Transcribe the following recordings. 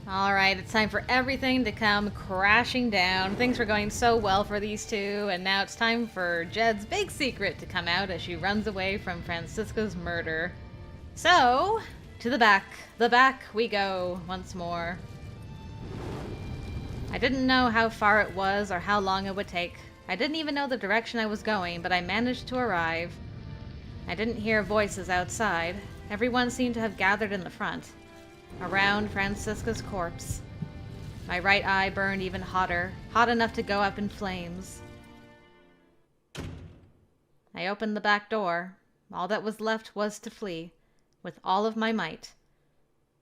Alright, it's time for everything to come crashing down. Things were going so well for these two, and now it's time for Jed's big secret to come out as she runs away from Francisca's murder. So, to the back. The back we go once more. I didn't know how far it was or how long it would take. I didn't even know the direction I was going, but I managed to arrive. I didn't hear voices outside. Everyone seemed to have gathered in the front, around Francisca's corpse. My right eye burned even hotter, hot enough to go up in flames. I opened the back door. All that was left was to flee, with all of my might.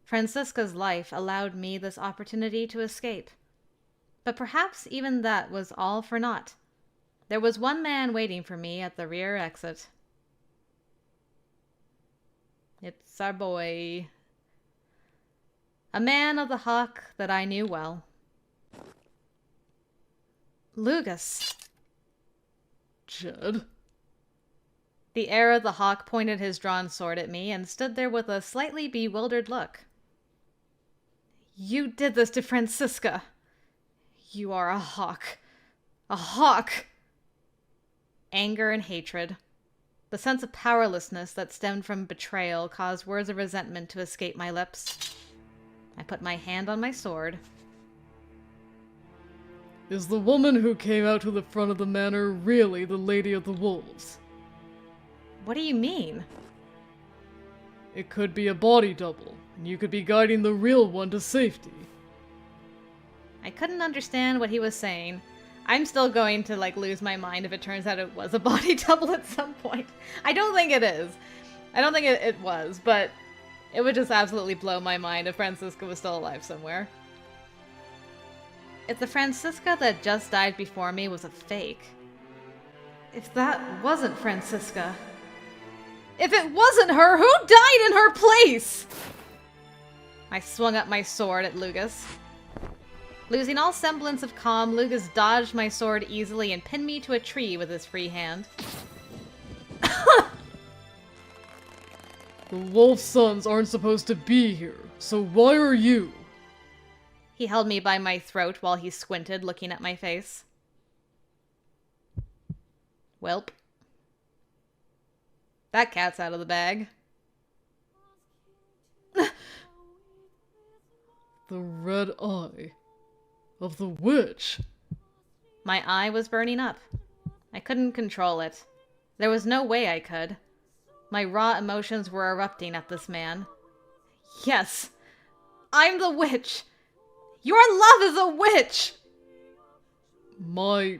Francisca's life allowed me this opportunity to escape. But perhaps even that was all for naught. There was one man waiting for me at the rear exit. It's our boy. A man of the Hawk that I knew well. Lugus. Jed? The heir of the Hawk pointed his drawn sword at me and stood there with a slightly bewildered look. You did this to Francisca. You are a Hawk. A Hawk! Anger and hatred. The sense of powerlessness that stemmed from betrayal caused words of resentment to escape my lips. I put my hand on my sword. Is the woman who came out to the front of the manor really the Lady of the Wolves? What do you mean? It could be a body double, and you could be guiding the real one to safety. I couldn't understand what he was saying. I'm still going to, lose my mind if it turns out it was a body double at some point. I don't think it is. I don't think it was, but it would just absolutely blow my mind if Francisca was still alive somewhere. If the Francisca that just died before me was a fake. If that wasn't Francisca. If it wasn't her, who died in her place? I swung up my sword at Lugus. Losing all semblance of calm, Lugus dodged my sword easily and pinned me to a tree with his free hand. The Wolf Sons aren't supposed to be here, so why are you? He held me by my throat while he squinted, looking at my face. Welp. That cat's out of the bag. The red eye of the witch. My eye was burning up. I couldn't control it. There was no way I could. My raw emotions were erupting at this man. Yes, I'm the witch. Your love is a witch! My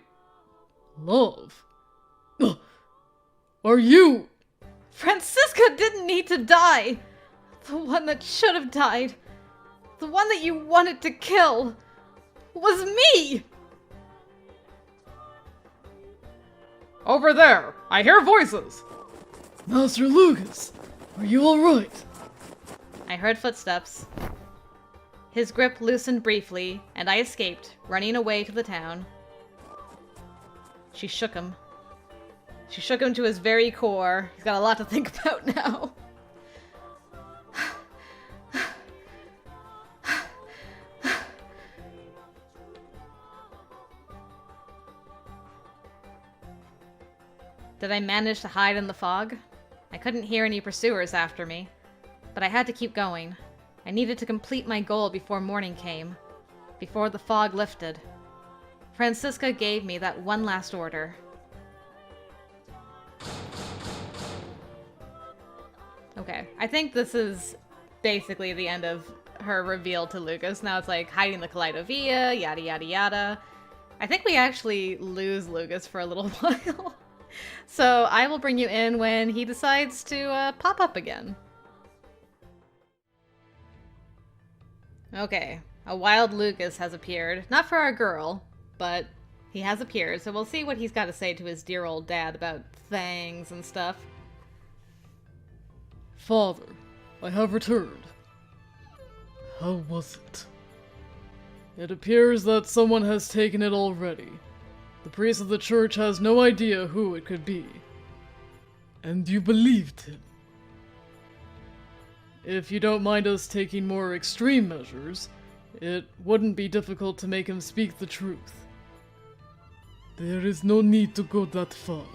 love? Are you? Francisca didn't need to die. The one that should have died, the one that you wanted to kill, was me! Over there! I hear voices! Master Lugus, are you alright? I heard footsteps. His grip loosened briefly, and I escaped, running away to the town. She shook him. She shook him to his very core. He's got a lot to think about now. Did I manage to hide in the fog? I couldn't hear any pursuers after me, but I had to keep going. I needed to complete my goal before morning came, before the fog lifted. Francisca gave me that one last order. Okay, I think this is basically the end of her reveal to Lugus. Now it's like hiding the Kaleidovia, yada yada yada. I think we actually lose Lugus for a little while. So I will bring you in when he decides to pop up again. Okay, a wild Lugus has appeared. Not for our girl, but he has appeared. So we'll see what he's got to say to his dear old dad about things and stuff. Father, I have returned. How was it? It appears that someone has taken it already. The priest of the church has no idea who it could be. And you believed him? If you don't mind us taking more extreme measures, It wouldn't be difficult to make him speak the truth. There is no need to go that far.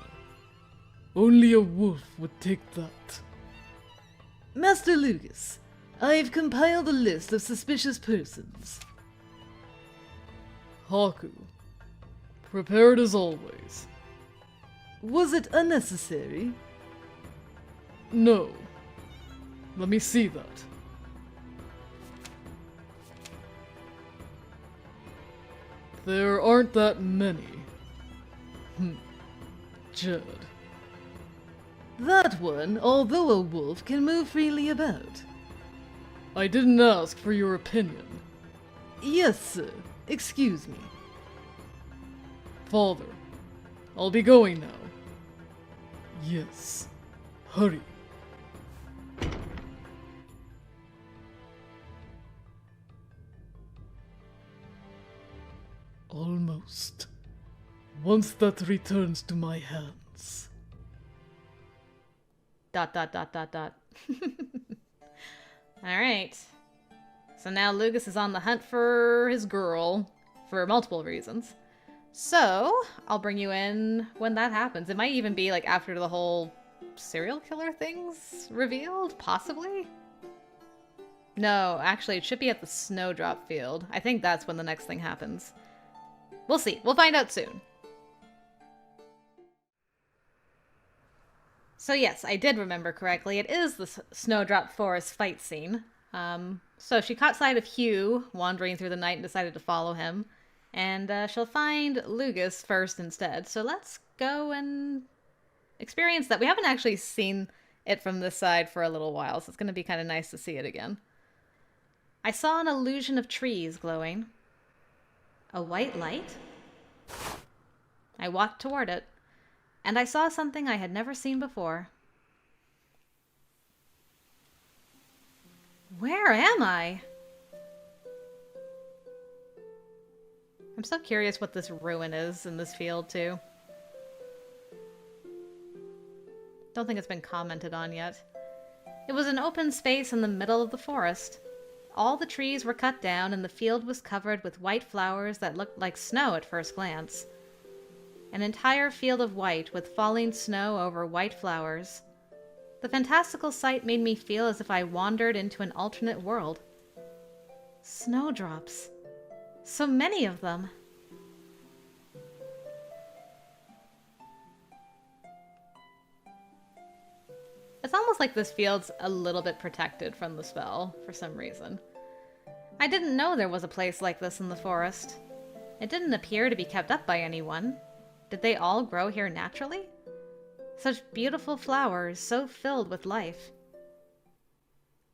Only a wolf would take that. Master Lugus, I've compiled a list of suspicious persons. Haku, prepared as always. Was it unnecessary? No. Let me see that. There aren't that many. Jed. That one, although a wolf, can move freely about. I didn't ask for your opinion. Yes, sir. Excuse me. Father, I'll be going now. Yes. Hurry. Almost. Once that returns to my hands. ... Alright. So now Lugus is on the hunt for his girl, for multiple reasons. So, I'll bring you in when that happens. It might even be like after the whole serial killer thing's revealed, possibly? No, actually it should be at the snowdrop field. I think that's when the next thing happens. We'll see. We'll find out soon. So yes, I did remember correctly. It is the Snowdrop Forest fight scene. So she caught sight of Hugh wandering through the night and decided to follow him. And she'll find Lugus first instead. So let's go and experience that. We haven't actually seen it from this side for a little while, so it's going to be kind of nice to see it again. I saw an illusion of trees glowing. A white light? I walked toward it, and I saw something I had never seen before. Where am I? I'm so curious what this ruin is in this field, too. Don't think it's been commented on yet. It was an open space in the middle of the forest. All the trees were cut down, and the field was covered with white flowers that looked like snow at first glance. An entire field of white with falling snow over white flowers. The fantastical sight made me feel as if I wandered into an alternate world. Snowdrops. So many of them. It's almost like this field's a little bit protected from the spell, for some reason. I didn't know there was a place like this in the forest. It didn't appear to be kept up by anyone. Did they all grow here naturally? Such beautiful flowers, so filled with life.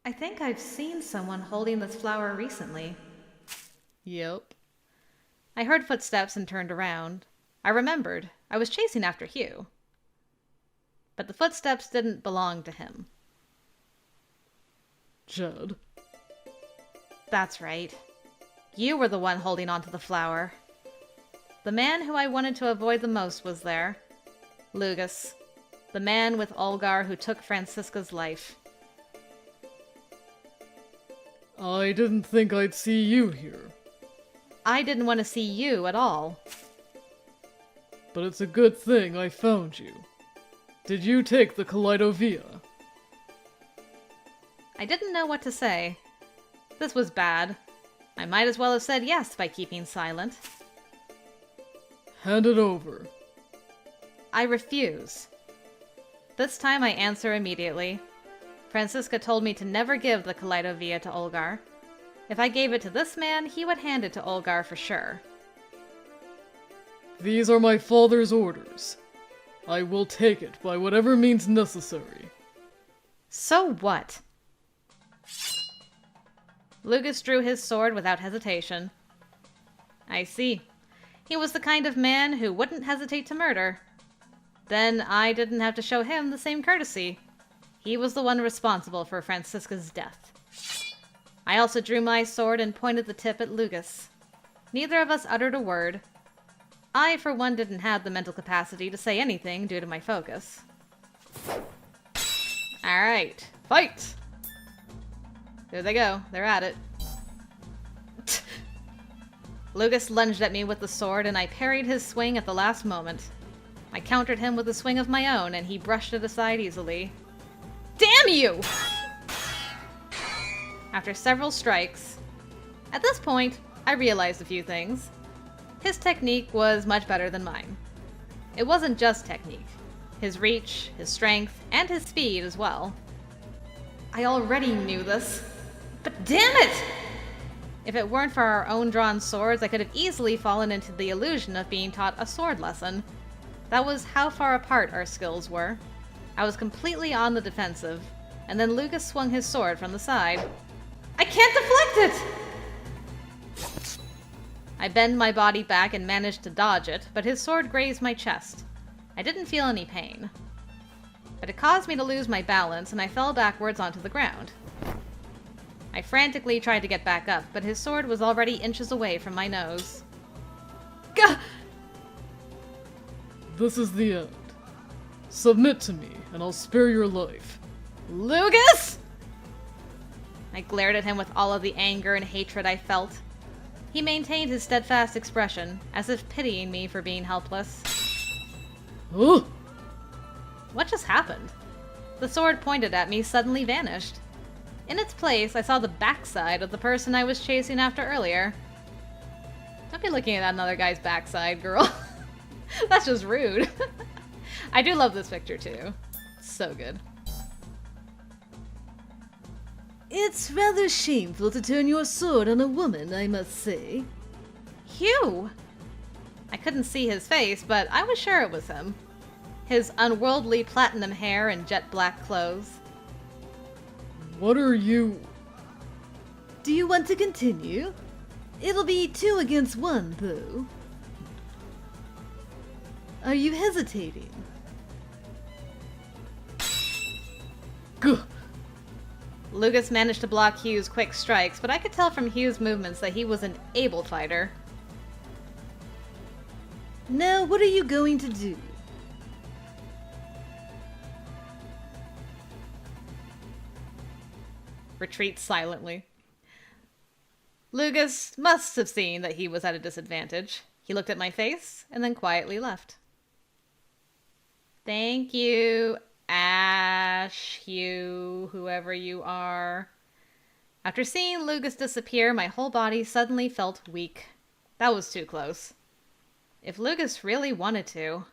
I think I've seen someone holding this flower recently. Yep. I heard footsteps and turned around. I remembered. I was chasing after Hugh. But the footsteps didn't belong to him. Jed. That's right. You were the one holding onto the flower. The man who I wanted to avoid the most was there. Lugus. The man with Olgar who took Francisca's life. I didn't think I'd see you here. I didn't want to see you at all. But it's a good thing I found you. Did you take the Kaleidovia? I didn't know what to say. This was bad. I might as well have said yes by keeping silent. Hand it over. I refuse. This time I answer immediately. Francisca told me to never give the Kaleidovia to Olgar. If I gave it to this man, he would hand it to Olgar for sure. These are my father's orders. I will take it by whatever means necessary. So what? Lugus drew his sword without hesitation. I see. He was the kind of man who wouldn't hesitate to murder. Then I didn't have to show him the same courtesy. He was the one responsible for Francisca's death. I also drew my sword and pointed the tip at Lugus. Neither of us uttered a word. I, for one, didn't have the mental capacity to say anything due to my focus. Alright, fight! There they go, they're at it. Lugus lunged at me with the sword, and I parried his swing at the last moment. I countered him with a swing of my own, and he brushed it aside easily. Damn you! After several strikes, at this point, I realized a few things. His technique was much better than mine. It wasn't just technique. His reach, his strength, and his speed as well. I already knew this, but damn it! If it weren't for our own drawn swords, I could have easily fallen into the illusion of being taught a sword lesson. That was how far apart our skills were. I was completely on the defensive, and then Lugus swung his sword from the side. I can't deflect it! I bend my body back and managed to dodge it, but his sword grazed my chest. I didn't feel any pain. But it caused me to lose my balance, and I fell backwards onto the ground. I frantically tried to get back up, but his sword was already inches away from my nose. Gah! This is the end. Submit to me, and I'll spare your life. Lugus! I glared at him with all of the anger and hatred I felt. He maintained his steadfast expression, as if pitying me for being helpless. Huh? What just happened? The sword pointed at me suddenly vanished. In its place, I saw the backside of the person I was chasing after earlier. Don't be looking at another guy's backside, girl. That's just rude. I do love this picture, too. It's so good. It's rather shameful to turn your sword on a woman, I must say. Hugh! I couldn't see his face, but I was sure it was him. His unworldly platinum hair and jet black clothes. What are you... Do you want to continue? It'll be 2 against 1, though. Are you hesitating? Gah! Lugus managed to block Hugh's quick strikes, but I could tell from Hugh's movements that he was an able fighter. Now, what are you going to do? Retreat silently. Lugus must have seen that he was at a disadvantage. He looked at my face and then quietly left. Thank you, Ash, Hugh, whoever you are. After seeing Lugus disappear, my whole body suddenly felt weak. That was too close. If Lugus really wanted to,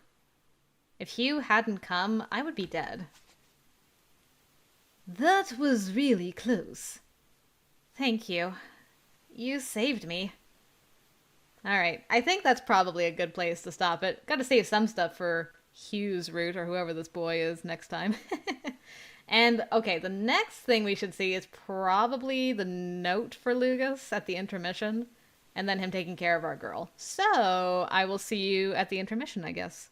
if Hugh hadn't come, I would be dead. That was really close. Thank you. You saved me. Alright, I think that's probably a good place to stop it. Gotta save some stuff for Hugh's route, or whoever this boy is, next time. And, okay, the next thing we should see is probably the note for Lugus at the intermission, and then him taking care of our girl. So, I will see you at the intermission, I guess.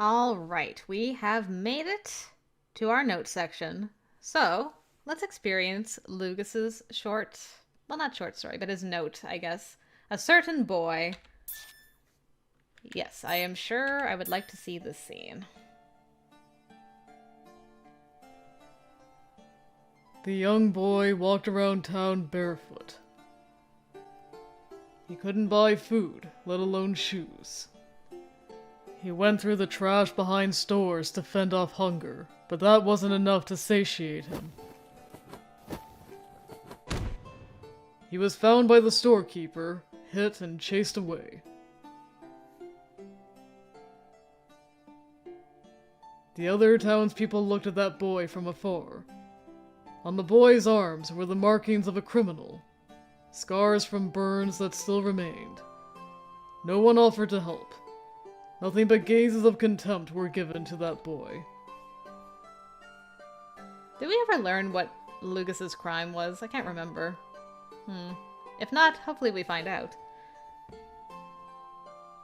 Alright, we have made it to our note section. So, let's experience Lugus's short, well, not short story, but his note, I guess. A certain boy. Yes, I am sure I would like to see this scene. The young boy walked around town barefoot. He couldn't buy food, let alone shoes. He went through the trash behind stores to fend off hunger, but that wasn't enough to satiate him. He was found by the storekeeper, hit, and chased away. The other townspeople looked at that boy from afar. On the boy's arms were the markings of a criminal, scars from burns that still remained. No one offered to help. Nothing but gazes of contempt were given to that boy. Did we ever learn what Lugus's crime was? I can't remember. If not, hopefully we find out.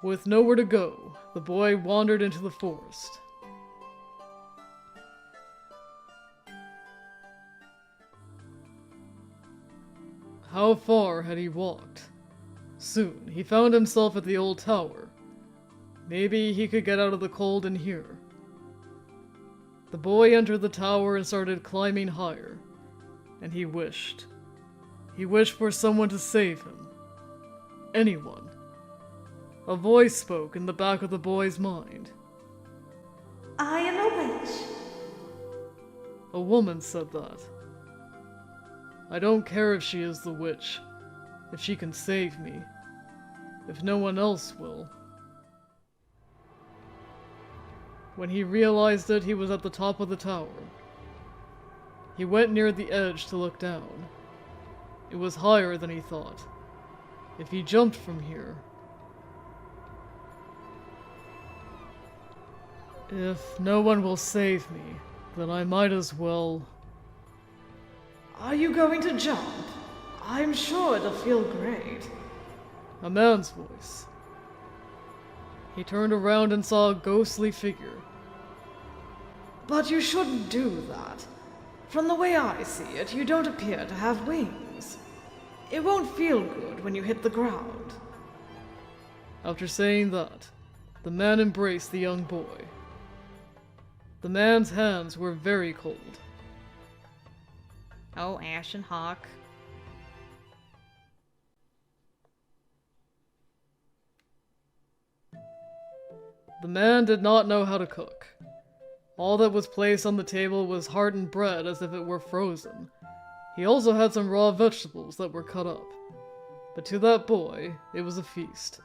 With nowhere to go, the boy wandered into the forest. How far had he walked? Soon, he found himself at the old tower. Maybe he could get out of the cold in here. The boy entered the tower and started climbing higher, and he wished. He wished for someone to save him. Anyone. A voice spoke in the back of the boy's mind. I am a witch. A woman said that. I don't care if she is the witch, if she can save me, if no one else will. When he realized it, he was at the top of the tower. He went near the edge to look down. It was higher than he thought. If he jumped from here... If no one will save me, then I might as well... Are you going to jump? I'm sure it'll feel great. A man's voice. He turned around and saw a ghostly figure. But you shouldn't do that. From the way I see it, you don't appear to have wings. It won't feel good when you hit the ground. After saying that, the man embraced the young boy. The man's hands were very cold. Oh, Ashen Hawk. The man did not know how to cook. All that was placed on the table was hardened bread as if it were frozen. He also had some raw vegetables that were cut up. But to that boy, it was a feast.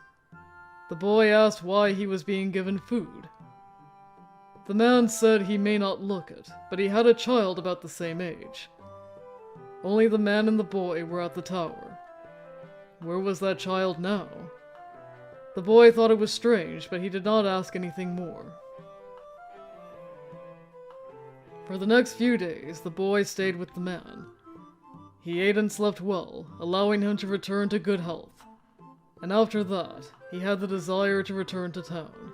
The boy asked why he was being given food. The man said he may not look it, but he had a child about the same age. Only the man and the boy were at the tower. Where was that child now? The boy thought it was strange, but he did not ask anything more. For the next few days, the boy stayed with the man. He ate and slept well, allowing him to return to good health. And after that, he had the desire to return to town.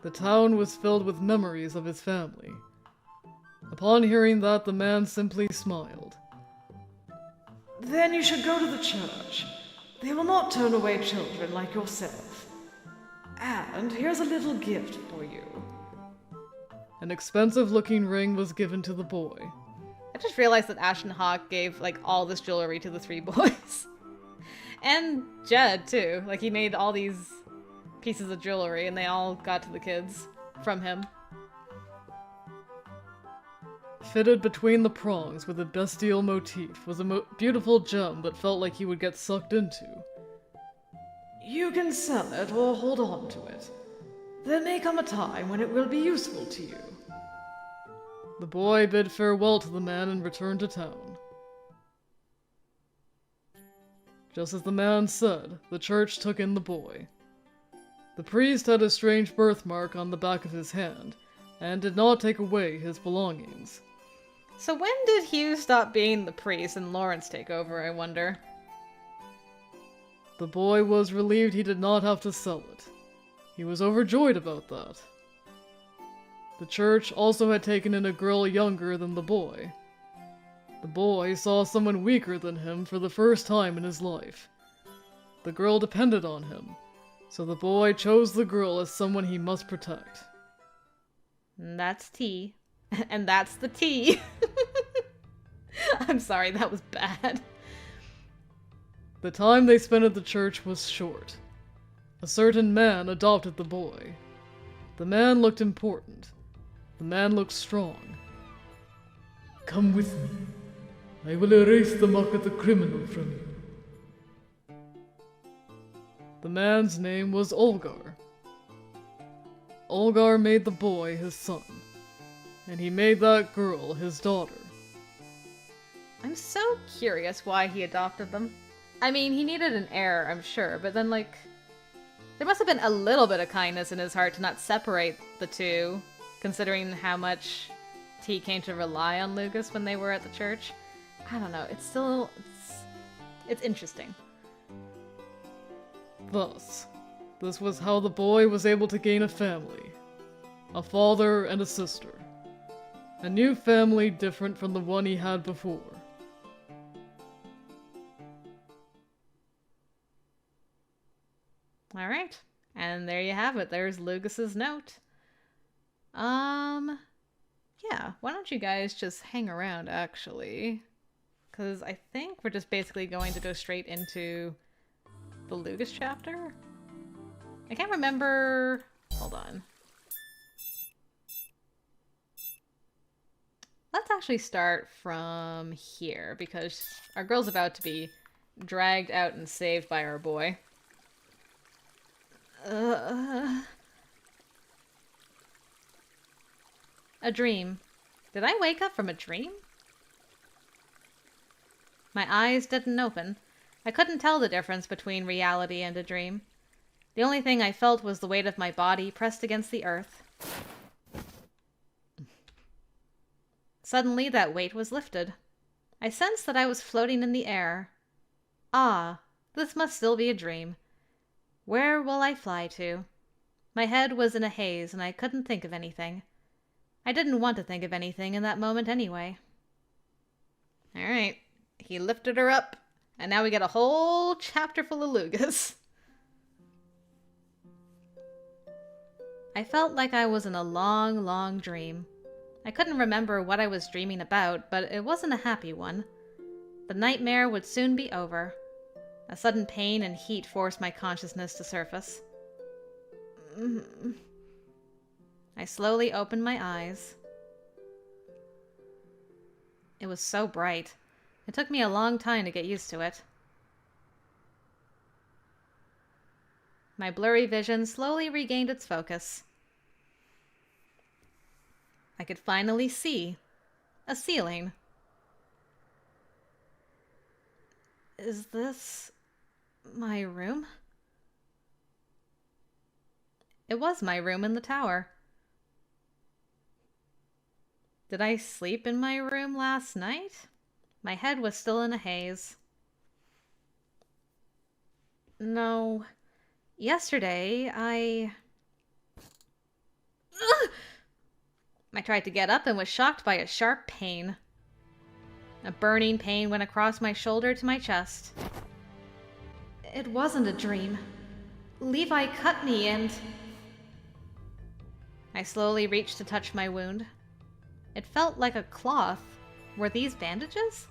The town was filled with memories of his family. Upon hearing that, the man simply smiled. Then you should go to the church. They will not turn away children like yourself. And here's a little gift for you. An expensive-looking ring was given to the boy. I just realized that Ashen Hawk gave, like, all this jewelry to the three boys. And Jed, too. Like, he made all these pieces of jewelry, and they all got to the kids from him. Fitted between the prongs with a bestial motif was a beautiful gem that felt like he would get sucked into. You can sell it or hold on to it. There may come a time when it will be useful to you. The boy bid farewell to the man and returned to town. Just as the man said, the church took in the boy. The priest had a strange birthmark on the back of his hand, and did not take away his belongings. So when did Hugh stop being the priest and Lawrence take over, I wonder? The boy was relieved he did not have to sell it. He was overjoyed about that. The church also had taken in a girl younger than the boy. The boy saw someone weaker than him for the first time in his life. The girl depended on him, so the boy chose the girl as someone he must protect. And that's tea. And that's the tea. I'm sorry, that was bad. The time they spent at the church was short. A certain man adopted the boy. The man looked important. The man looked strong. Come with me. I will erase the mark of the criminal from you. The man's name was Olgar. Olgar made the boy his son, and he made that girl his daughter. I'm so curious why he adopted them. I mean, he needed an heir, I'm sure, but then, like, there must have been a little bit of kindness in his heart to not separate the two, considering how much T came to rely on Lugus when they were at the church. I don't know, it's interesting. Thus, this was how the boy was able to gain a family. A father and a sister. A new family different from the one he had before. Alright, and there you have it. There's Lugus's note. Yeah, why don't you guys just hang around, actually? Because I think we're just basically going to go straight into the Lugus chapter. I can't remember... Hold on. Let's actually start from here, because our girl's about to be dragged out and saved by our boy. A dream. Did I wake up from a dream? My eyes didn't open. I couldn't tell the difference between reality and a dream. The only thing I felt was the weight of my body pressed against the earth. Suddenly, that weight was lifted. I sensed that I was floating in the air. Ah, this must still be a dream. Where will I fly to? My head was in a haze, and I couldn't think of anything. I didn't want to think of anything in that moment anyway. Alright, he lifted her up, and now we get a whole chapter full of Lugus. I felt like I was in a long, long dream. I couldn't remember what I was dreaming about, but it wasn't a happy one. The nightmare would soon be over. A sudden pain and heat forced my consciousness to surface. I slowly opened my eyes. It was so bright. It took me a long time to get used to it. My blurry vision slowly regained its focus. I could finally see a ceiling. Is this my room? It was my room in the tower. Did I sleep in my room last night? My head was still in a haze. No. Yesterday, I tried to get up and was shocked by a sharp pain. A burning pain went across my shoulder to my chest. It wasn't a dream. Levi cut me and... I slowly reached to touch my wound. It felt like a cloth. Were these bandages?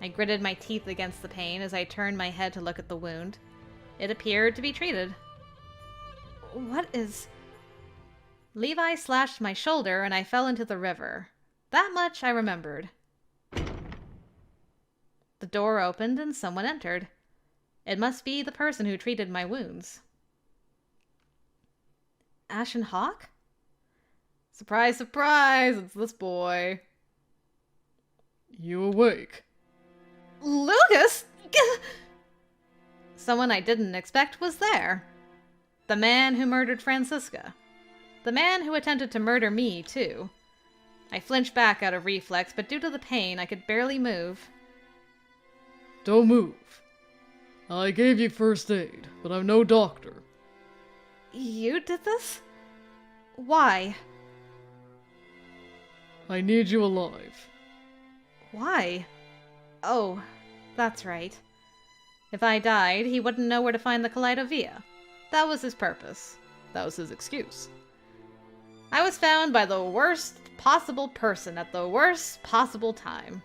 I gritted my teeth against the pain as I turned my head to look at the wound. It appeared to be treated. What is... Levi slashed my shoulder and I fell into the river. That much I remembered. The door opened and someone entered. It must be the person who treated my wounds. Ashen Hawk? Surprise, surprise, it's this boy. You awake? Lugus! Someone I didn't expect was there. The man who murdered Francisca. The man who attempted to murder me, too. I flinched back out of reflex, but due to the pain, I could barely move. Don't move. I gave you first aid, but I'm no doctor. You did this? Why? I need you alive. Why? Oh, that's right. If I died, he wouldn't know where to find the Kaleidovia. That was his purpose. That was his excuse. I was found by the worst possible person at the worst possible time.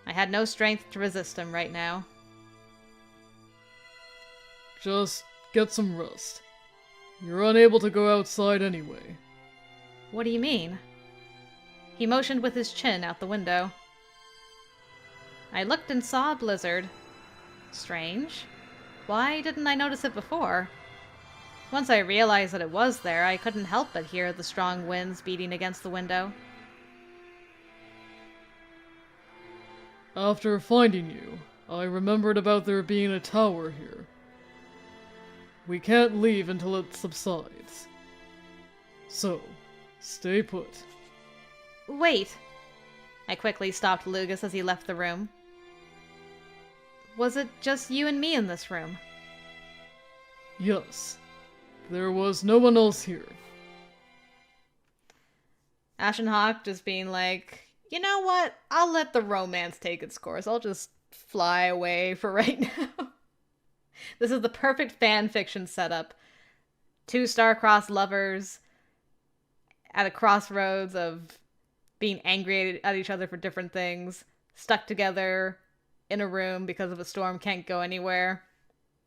I had no strength to resist him right now. Just get some rest. You're unable to go outside anyway. What do you mean? He motioned with his chin out the window. I looked and saw a blizzard. Strange. Why didn't I notice it before? Once I realized that it was there, I couldn't help but hear the strong winds beating against the window. After finding you, I remembered about there being a tower here. We can't leave until it subsides. So, stay put. Wait! I quickly stopped Lugus as he left the room. Was it just you and me in this room? Yes. There was no one else here. Ashen Hawk just being like, you know what? I'll let the romance take its course. I'll just fly away for right now. This is the perfect fan fiction setup. Two star-crossed lovers at a crossroads of being angry at each other for different things. stuck together in a room because of a storm, can't go anywhere.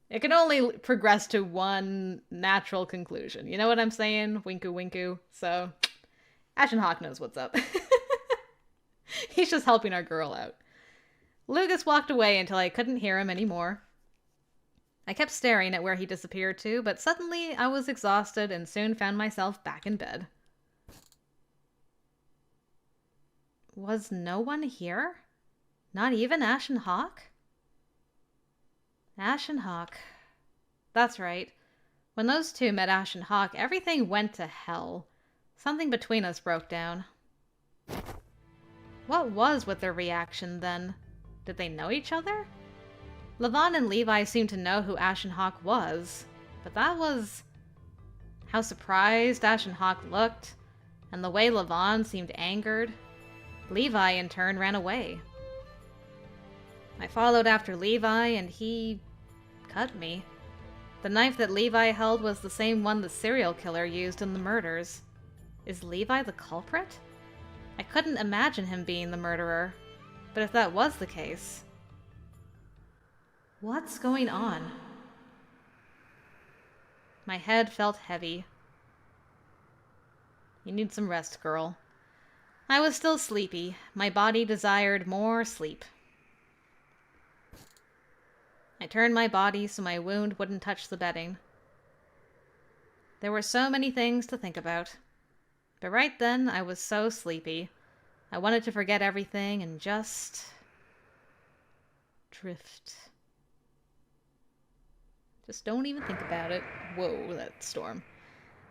It can only progress to one natural conclusion. You know what I'm saying? Winku winku. So, Ashen Hawk knows what's up. He's just helping our girl out. Lugus walked away until I couldn't hear him anymore. I kept staring at where he disappeared to, but suddenly I was exhausted and soon found myself back in bed. Was no one here? Not even Ashen Hawk? Ashen Hawk. That's right. When those two met Ashen Hawk, everything went to hell. Something between us broke down. What was with their reaction then? Did they know each other? Levon and Levi seemed to know who Ashen Hawk was, but that was... how surprised Ashen Hawk looked, and the way Levon seemed angered. Levi, in turn, ran away. I followed after Levi, and he cut me. The knife that Levi held was the same one the serial killer used in the murders. Is Levi the culprit? I couldn't imagine him being the murderer, but if that was the case... What's going on? My head felt heavy. You need some rest, girl. I was still sleepy. My body desired more sleep. I turned my body so my wound wouldn't touch the bedding. There were so many things to think about. But right then, I was so sleepy. I wanted to forget everything and just... drift. Just don't even think about it. Whoa, that storm.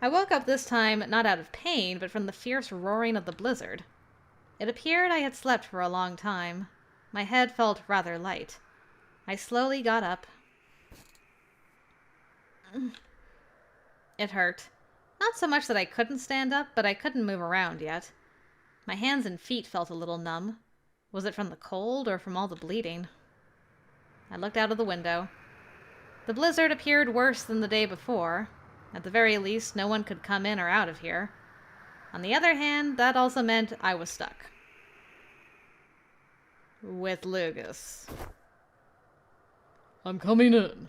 I woke up this time not out of pain, but from the fierce roaring of the blizzard. It appeared I had slept for a long time. My head felt rather light. I slowly got up. It hurt. Not so much that I couldn't stand up, but I couldn't move around yet. My hands and feet felt a little numb. Was it from the cold or from all the bleeding? I looked out of the window. The blizzard appeared worse than the day before. At the very least, no one could come in or out of here. On the other hand, that also meant I was stuck. With Lugus. I'm coming in.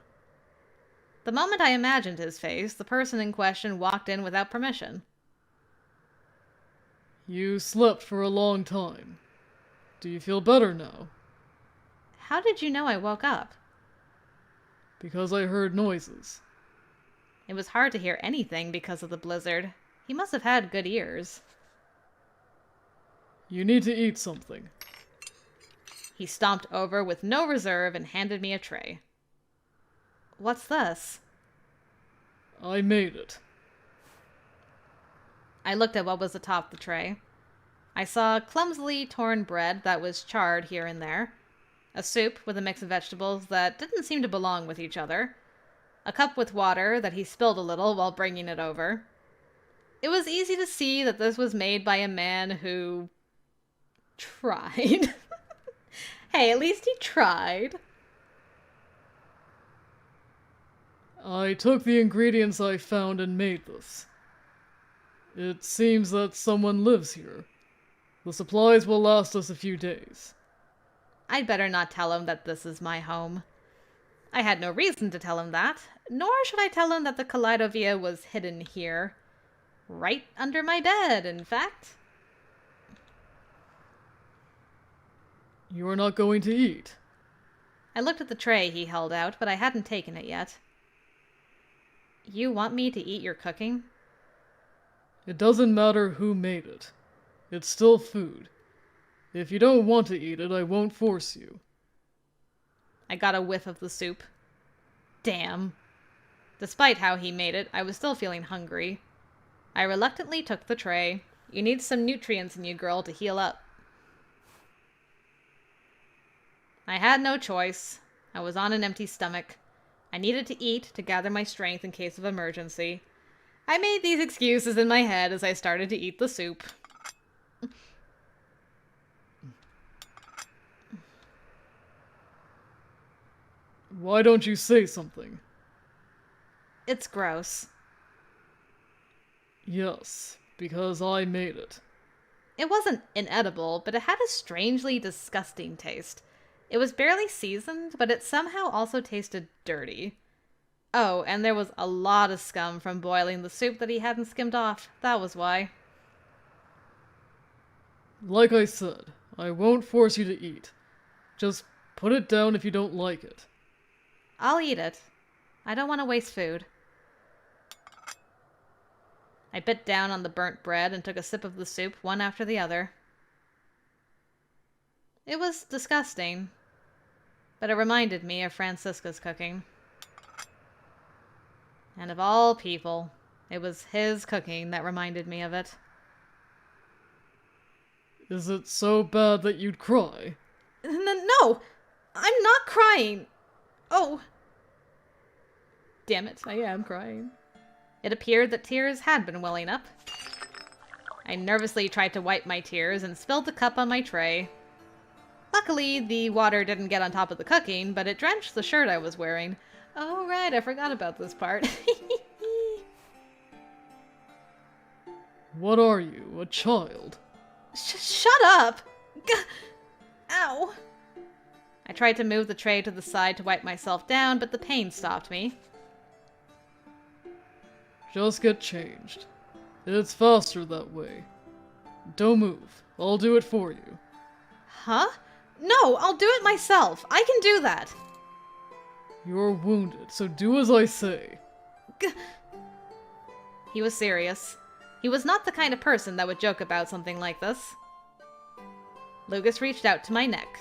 The moment I imagined his face, the person in question walked in without permission. You slept for a long time. Do you feel better now? How did you know I woke up? Because I heard noises. It was hard to hear anything because of the blizzard. He must have had good ears. You need to eat something. He stomped over with no reserve and handed me a tray. What's this? I made it. I looked at what was atop the tray. I saw clumsily torn bread that was charred here and there, a soup with a mix of vegetables that didn't seem to belong with each other, a cup with water that he spilled a little while bringing it over. It was easy to see that this was made by a man who... tried. Hey, at least he tried. I took the ingredients I found and made this. It seems that someone lives here. The supplies will last us a few days. I'd better not tell him that this is my home. I had no reason to tell him that, nor should I tell him that the Kaleidovia was hidden here. Right under my bed, in fact. You are not going to eat. I looked at the tray he held out, but I hadn't taken it yet. You want me to eat your cooking? It doesn't matter who made it. It's still food. If you don't want to eat it, I won't force you. I got a whiff of the soup. Damn. Despite how he made it, I was still feeling hungry. I reluctantly took the tray. You need some nutrients in you, girl, to heal up. I had no choice. I was on an empty stomach. I needed to eat to gather my strength in case of emergency. I made these excuses in my head as I started to eat the soup. Why don't you say something? It's gross. Yes, because I made it. It wasn't inedible, but it had a strangely disgusting taste. It was barely seasoned, but it somehow also tasted dirty. Oh, and there was a lot of scum from boiling the soup that he hadn't skimmed off. That was why. Like I said, I won't force you to eat. Just put it down if you don't like it. I'll eat it. I don't want to waste food. I bit down on the burnt bread and took a sip of the soup, one after the other. It was disgusting, but it reminded me of Francisca's cooking. And of all people, it was his cooking that reminded me of it. Is it so bad that you'd cry? No! I'm not crying! Oh. Damn it, I am crying. It appeared that tears had been welling up. I nervously tried to wipe my tears and spilled the cup on my tray. Luckily, the water didn't get on top of the cooking, but it drenched the shirt I was wearing. Oh, right, I forgot about this part. What are you, a child? Shut up! Ow! I tried to move the tray to the side to wipe myself down, but the pain stopped me. Just get changed. It's faster that way. Don't move. I'll do it for you. Huh? No, I'll do it myself. I can do that. You're wounded, so do as I say. He was serious. He was not the kind of person that would joke about something like this. Lugus reached out to my neck.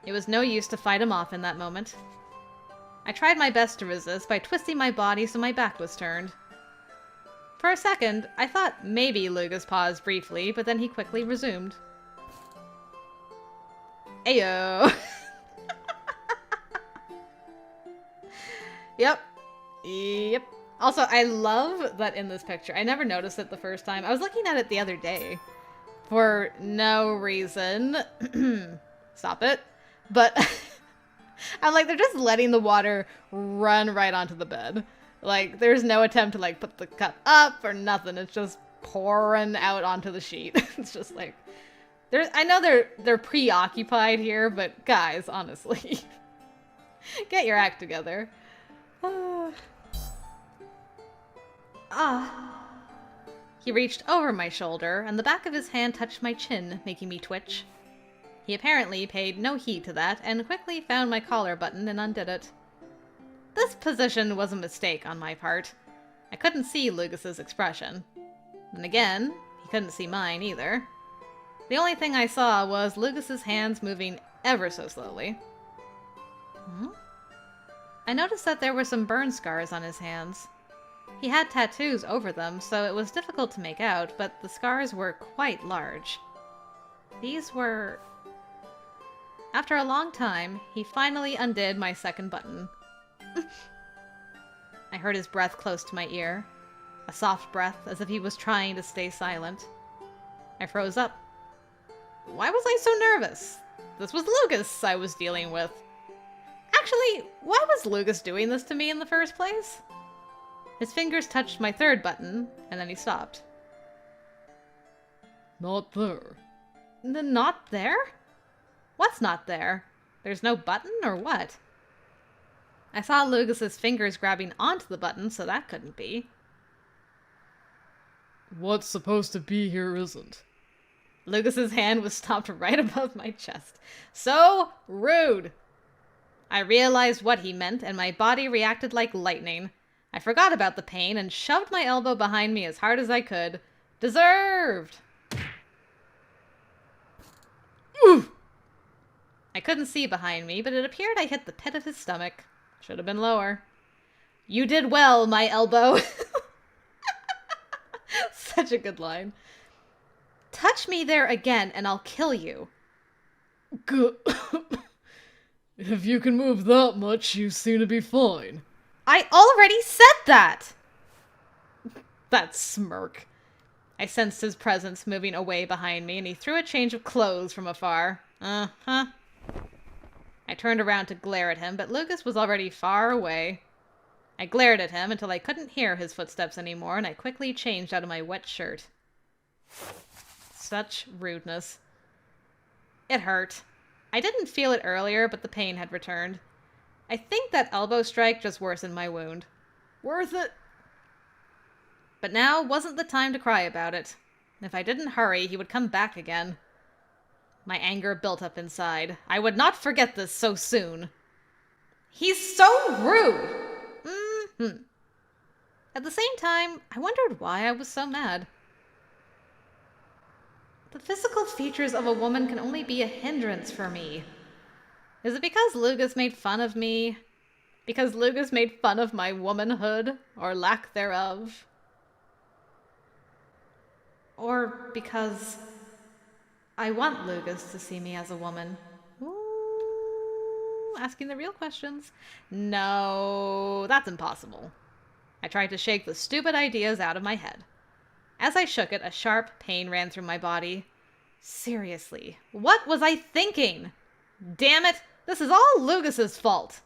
It was no use to fight him off in that moment. I tried my best to resist by twisting my body so my back was turned. For a second, I thought maybe Lugus paused briefly, but then he quickly resumed. Ayo! Yep. Also, I love that in this picture. I never noticed it the first time. I was looking at it the other day. For no reason. Stop it. But I'm like, they're just letting the water run right onto the bed. Like, there's no attempt to, like, put the cup up or nothing. It's just pouring out onto the sheet. It's just like... I know they're preoccupied here, but guys, honestly. Get your act together. He reached over my shoulder, and the back of his hand touched my chin, making me twitch. He apparently paid no heed to that, and quickly found my collar button and undid it. This position was a mistake on my part. I couldn't see Lugus's expression. And again, he couldn't see mine either. The only thing I saw was Lugus's hands moving ever so slowly. I noticed that there were some burn scars on his hands. He had tattoos over them, so it was difficult to make out, but the scars were quite large. These were... After a long time, he finally undid my second button. I heard his breath close to my ear. A soft breath, as if he was trying to stay silent. I froze up. Why was I so nervous? This was Lugus I was dealing with. Actually, why was Lugus doing this to me in the first place? His fingers touched my third button, and then he stopped. Not there. Not there? What's not there? There's no button, or what? I saw Lugus's fingers grabbing onto the button, so that couldn't be. What's supposed to be here isn't. Lugus's hand was stopped right above my chest. So rude! I realized what he meant, and my body reacted like lightning. I forgot about the pain and shoved my elbow behind me as hard as I could. Deserved! Oof! I couldn't see behind me, but it appeared I hit the pit of his stomach. Should have been lower. You did well, my elbow. Such a good line. Touch me there again and I'll kill you. Good. If you can move that much, you seem to be fine. I already said that! That smirk. I sensed his presence moving away behind me, and he threw a change of clothes from afar. Uh-huh. I turned around to glare at him, but Lugus was already far away. I glared at him until I couldn't hear his footsteps anymore, and I quickly changed out of my wet shirt. Such rudeness. It hurt. I didn't feel it earlier, but the pain had returned. I think that elbow strike just worsened my wound. Worth it. But now wasn't the time to cry about it. If I didn't hurry, he would come back again. My anger built up inside. I would not forget this so soon. He's so rude! At the same time, I wondered why I was so mad. The physical features of a woman can only be a hindrance for me. Is it because Lugus made fun of me? Because Lugus made fun of my womanhood, or lack thereof? Or because I want Lugus to see me as a woman? Ooh, asking the real questions. No, that's impossible. I tried to shake the stupid ideas out of my head. As I shook it, a sharp pain ran through my body. Seriously, what was I thinking? Damn it, this is all Lugus's fault.